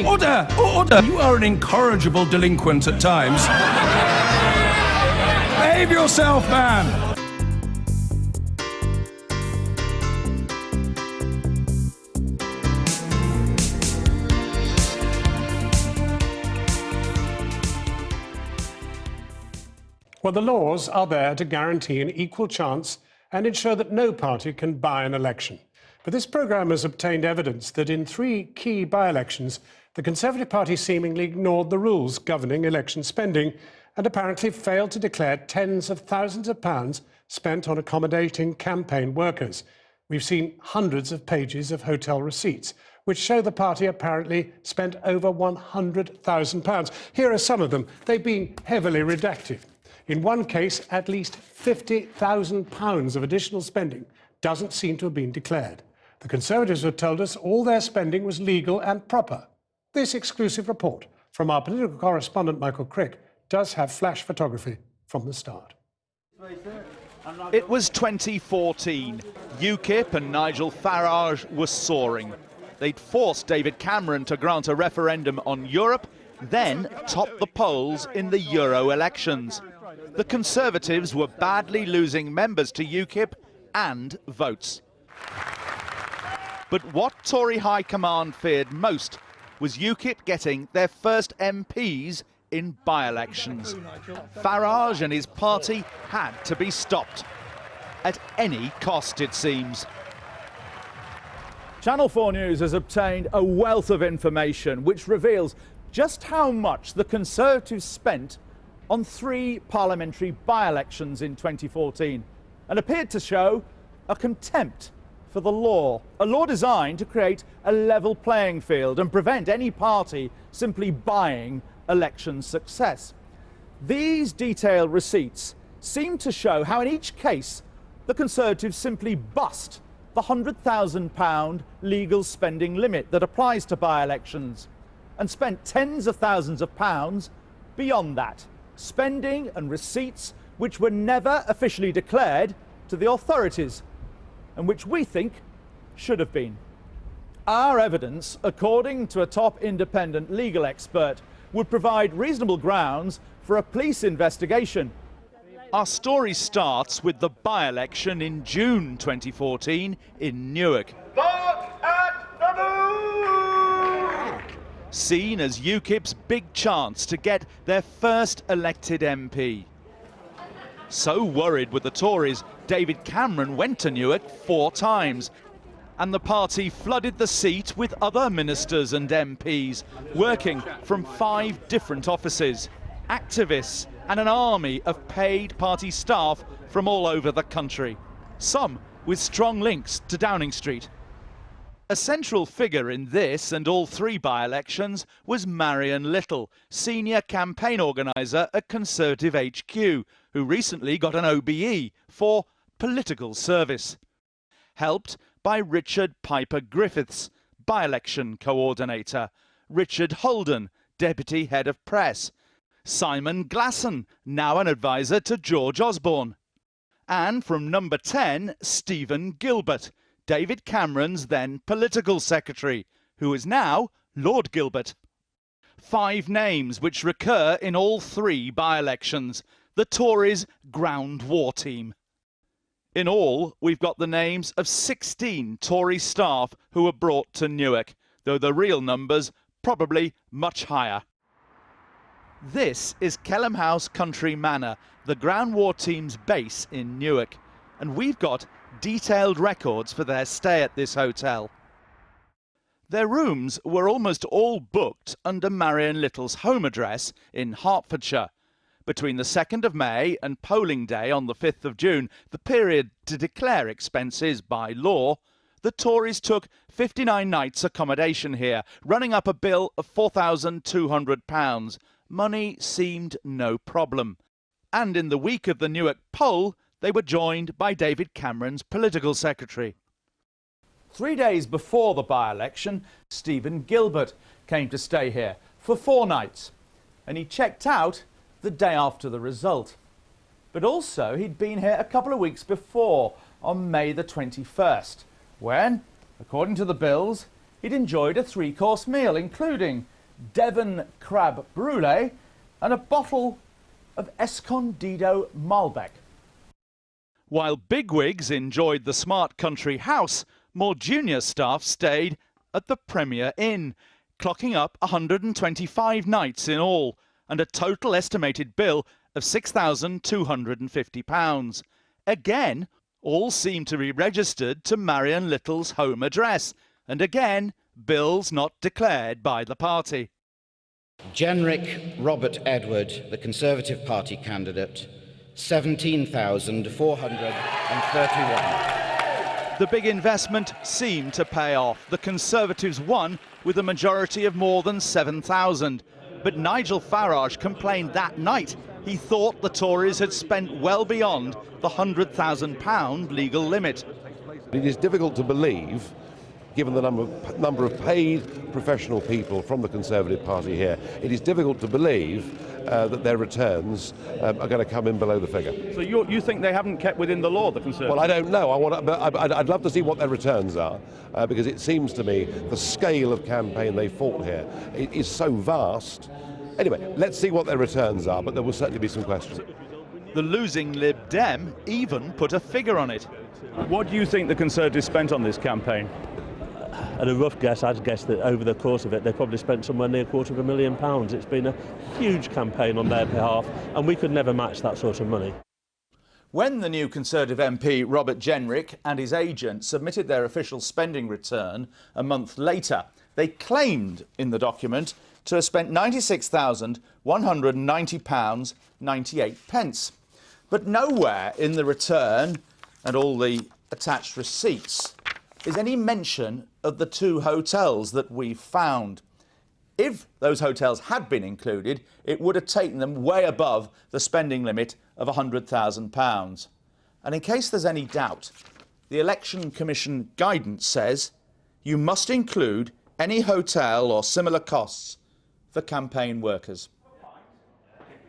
Order! Order! You are an incorrigible delinquent at times. Behave yourself, man! Well, the laws are there to guarantee an equal chance and ensure that no party can buy an election. But this programme has obtained evidence that in 3 key by-elections, the Conservative Party seemingly ignored the rules governing election spending and apparently failed to declare tens of thousands of pounds spent on accommodating campaign workers. We've seen hundreds of pages of hotel receipts, which show the party apparently spent over £100,000. Here are some of them. They've been heavily redacted. In one case, at least £50,000 of additional spending doesn't seem to have been declared. The Conservatives have told us all their spending was legal and proper. This exclusive report from our political correspondent Michael Crick does have flash photography from the start. It was 2014. UKIP and Nigel Farage were soaring. They'd forced David Cameron to grant a referendum on Europe, then topped the polls in the Euro elections. The Conservatives were badly losing members to UKIP and votes. But what Tory High Command feared most was UKIP getting their first MPs in by-elections. Farage and his party had to be stopped. At any cost, it seems. Channel 4 News has obtained a wealth of information which reveals just how much the Conservatives spent on 3 parliamentary by-elections in 2014 and appeared to show a contempt for the law, a law designed to create a level playing field and prevent any party simply buying election success. These detailed receipts seem to show how in each case the Conservatives simply bust the £100,000 legal spending limit that applies to by-elections and spent tens of thousands of pounds beyond that. Spending and receipts which were never officially declared to the authorities and which we think should have been. Our evidence, according to a top independent legal expert, would provide reasonable grounds for a police investigation. Our story starts with the by-election in June 2014 in Newark. Vote at the seen as UKIP's big chance to get their first elected MP. So worried with the Tories, David Cameron went to Newark 4 times, and the party flooded the seat with other ministers and MPs, working from 5 different offices, activists and an army of paid party staff from all over the country, some with strong links to Downing Street. A central figure in this and all 3 by-elections was Marion Little, senior campaign organiser at Conservative HQ, who recently got an OBE for political service. Helped by Richard Piper Griffiths, by-election coordinator, Richard Holden, deputy head of press, Simon Glasson, now an advisor to George Osborne, and from number 10, Stephen Gilbert, David Cameron's then political secretary, who is now Lord Gilbert. 5 names which recur in all 3 by-elections, the Tories' ground war team. In all, we've got the names of 16 Tory staff who were brought to Newark, though the real numbers probably much higher. This is Kelham House Country Manor, the ground war team's base in Newark, and we've got detailed records for their stay at this hotel. Their rooms were almost all booked under Marion Little's home address in Hertfordshire. Between the 2nd of May and polling day on the 5th of June, the period to declare expenses by law, the Tories took 59 nights accommodation here, running up a bill of £4,200. Money seemed no problem. And in the week of the Newark poll, they were joined by David Cameron's political secretary. 3 days before the by-election, Stephen Gilbert came to stay here for 4 nights, and he checked out the day after the result. But also he'd been here a couple of weeks before, on May the 21st, when, according to the bills, he'd enjoyed a three-course meal, including Devon crab brulee and a bottle of Escondido Malbec. While bigwigs enjoyed the smart country house, more junior staff stayed at the Premier Inn, clocking up 125 nights in all, and a total estimated bill of £6,250. Again, all seem to be registered to Marion Little's home address, and again, bills not declared by the party. Jenrick Robert Edward, the Conservative Party candidate, 17,431. The big investment seemed to pay off. The Conservatives won with a majority of more than 7,000. But Nigel Farage complained that night he thought the Tories had spent well beyond the £100,000 legal limit. It is difficult to believe, given the number of paid professional people from the Conservative Party here, it is difficult to believe that their returns are going to come in below the figure. So you think they haven't kept within the law, the Conservatives? Well, I don't know. I'd love to see what their returns are, because it seems to me the scale of campaign they fought here is so vast. Anyway, let's see what their returns are, but there will certainly be some questions. The losing Lib Dem even put a figure on it. What do you think the Conservatives spent on this campaign? At a rough guess, I'd guess that over the course of it, they probably spent somewhere near £250,000. It's been a huge campaign on their behalf, and we could never match that sort of money. When the new Conservative MP, Robert Jenrick, and his agent submitted their official spending return a month later, they claimed in the document to have spent £96,190.98. But nowhere in the return and all the attached receipts is any mention of the two hotels that we've found. If those hotels had been included, it would have taken them way above the spending limit of £100,000. And in case there's any doubt, the Election Commission guidance says you must include any hotel or similar costs for campaign workers.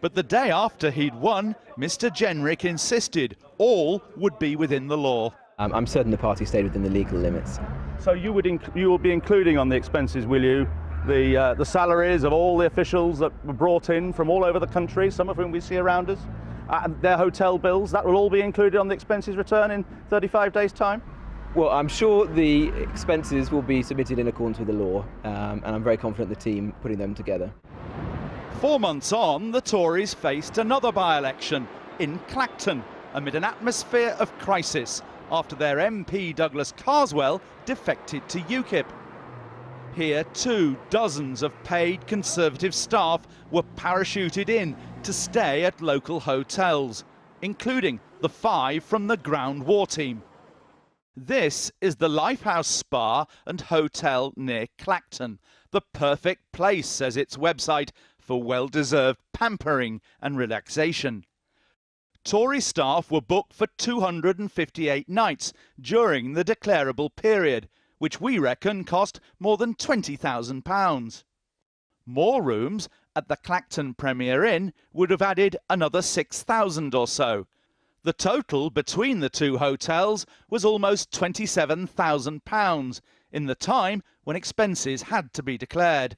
But the day after he'd won, Mr. Jenrick insisted all would be within the law. I'm certain the party stayed within the legal limits. So you will be including on the expenses, will you, the salaries of all the officials that were brought in from all over the country, some of whom we see around us, and their hotel bills? That will all be included on the expenses return in 35 days' time? Well, I'm sure the expenses will be submitted in accordance with the law, and I'm very confident the team putting them together. 4 months on, the Tories faced another by-election in Clacton amid an atmosphere of crisis after their MP Douglas Carswell defected to UKIP. Here too, dozens of paid Conservative staff were parachuted in to stay at local hotels, including the 5 from the ground war team. This is the Lifehouse Spa and Hotel near Clacton, the perfect place, says its website, for well-deserved pampering and relaxation. Tory staff were booked for 258 nights during the declarable period, which we reckon cost more than £20,000. More rooms at the Clacton Premier Inn would have added another 6,000 or so. The total between the two hotels was almost £27,000 in the time when expenses had to be declared.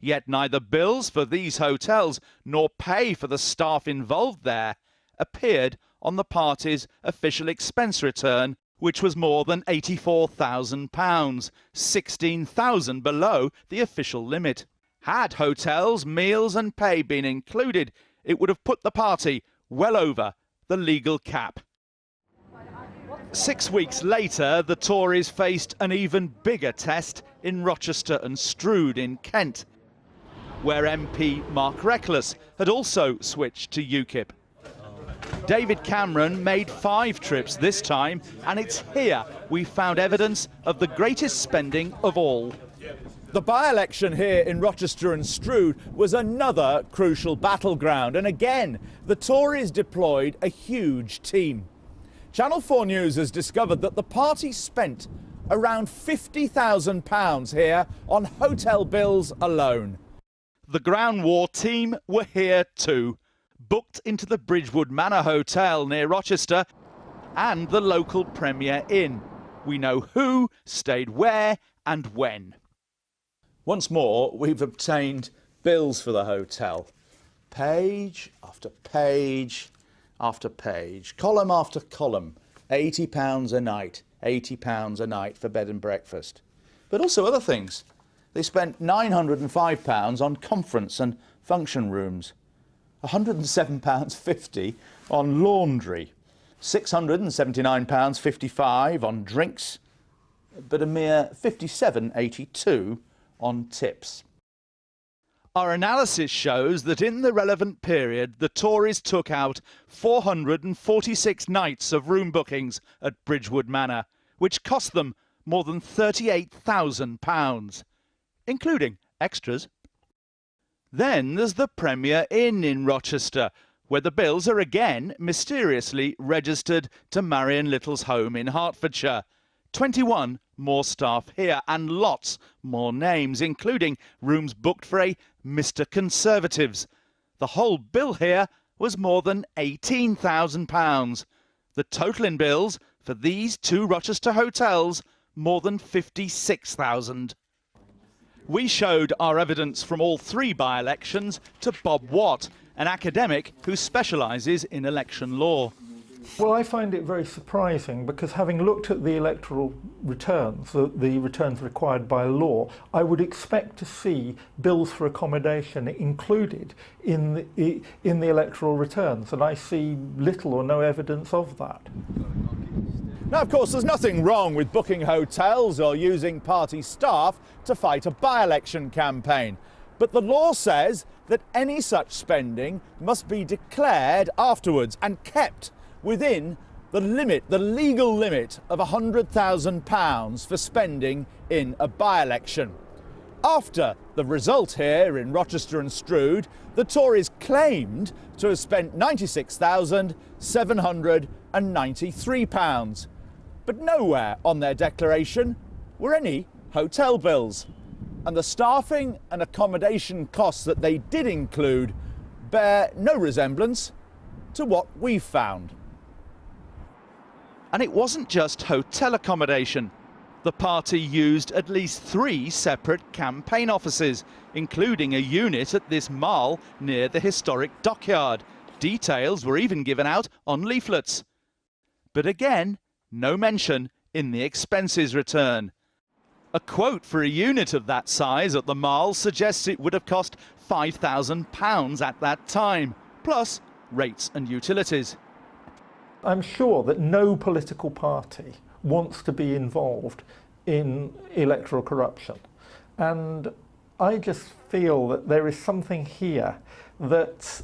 Yet neither bills for these hotels nor pay for the staff involved there appeared on the party's official expense return, which was more than £84,000, £16,000 below the official limit. Had hotels, meals and pay been included, it would have put the party well over the legal cap. 6 weeks later, the Tories faced an even bigger test in Rochester and Strood in Kent, where MP Mark Reckless had also switched to UKIP. David Cameron made 5 trips this time, and it's here we found evidence of the greatest spending of all. The by-election here in Rochester and Strood was another crucial battleground, and again the Tories deployed a huge team. Channel 4 News has discovered that the party spent around £50,000 here on hotel bills alone. The ground war team were here too, booked into the Bridgewood Manor Hotel near Rochester and the local Premier Inn. We know who stayed where and when. Once more, we've obtained bills for the hotel. Page after page after page, column after column. £80 a night, £80 a night for bed and breakfast. But also other things. They spent £905 on conference and function rooms, £107.50 on laundry, £679.55 on drinks, but a mere £57.82 on tips. Our analysis shows that in the relevant period, the Tories took out 446 nights of room bookings at Bridgewood Manor, which cost them more than £38,000, including extras. Then there's the Premier Inn in Rochester, where the bills are again mysteriously registered to Marion Little's home in Hertfordshire. 21 more staff here and lots more names, including rooms booked for a Mr. Conservatives. The whole bill here was more than £18,000. The total in bills for these two Rochester hotels, more than £56,000. We showed our evidence from all three by-elections to Bob Watt, an academic who specialises in election law. Well, I find it very surprising because having looked at the electoral returns, the returns required by law, I would expect to see bills for accommodation included in the electoral returns, and I see little or no evidence of that. Now, of course, there's nothing wrong with booking hotels or using party staff to fight a by-election campaign. But the law says that any such spending must be declared afterwards and kept within the legal limit of £100,000 for spending in a by-election. After the result here in Rochester and Strood, the Tories claimed to have spent £96,793. But nowhere on their declaration were any hotel bills. And the staffing and accommodation costs that they did include bear no resemblance to what we've found. And it wasn't just hotel accommodation. The party used at least 3 separate campaign offices, including a unit at this mall near the historic dockyard. Details were even given out on leaflets. But again, no mention in the expenses return. A quote for a unit of that size at the mall suggests it would have cost £5,000 at that time, plus rates and utilities. I'm sure that no political party wants to be involved in electoral corruption. And I just feel that there is something here that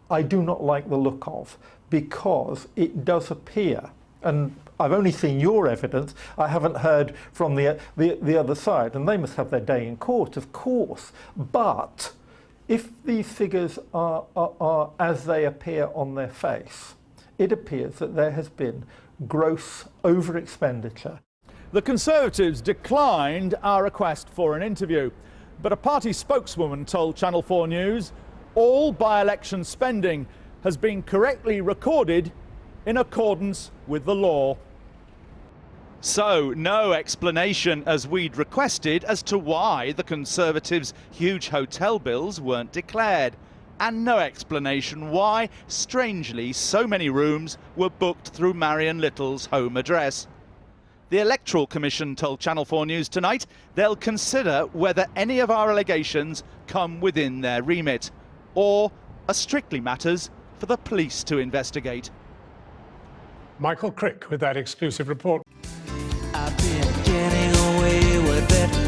I do not like the look of, because it does appear, and I've only seen your evidence, I haven't heard from the other side, and they must have their day in court, of course, but if these figures are as they appear on their face, it appears that there has been gross over-expenditure. The Conservatives declined our request for an interview, but a party spokeswoman told Channel 4 News all by-election spending has been correctly recorded in accordance with the law. So, no explanation, as we'd requested, as to why the Conservatives' huge hotel bills weren't declared. And no explanation why, strangely, so many rooms were booked through Marion Little's home address. The Electoral Commission told Channel 4 News tonight they'll consider whether any of our allegations come within their remit, or are strictly matters for the police to investigate. Michael Crick with that exclusive report. I've been getting away with it.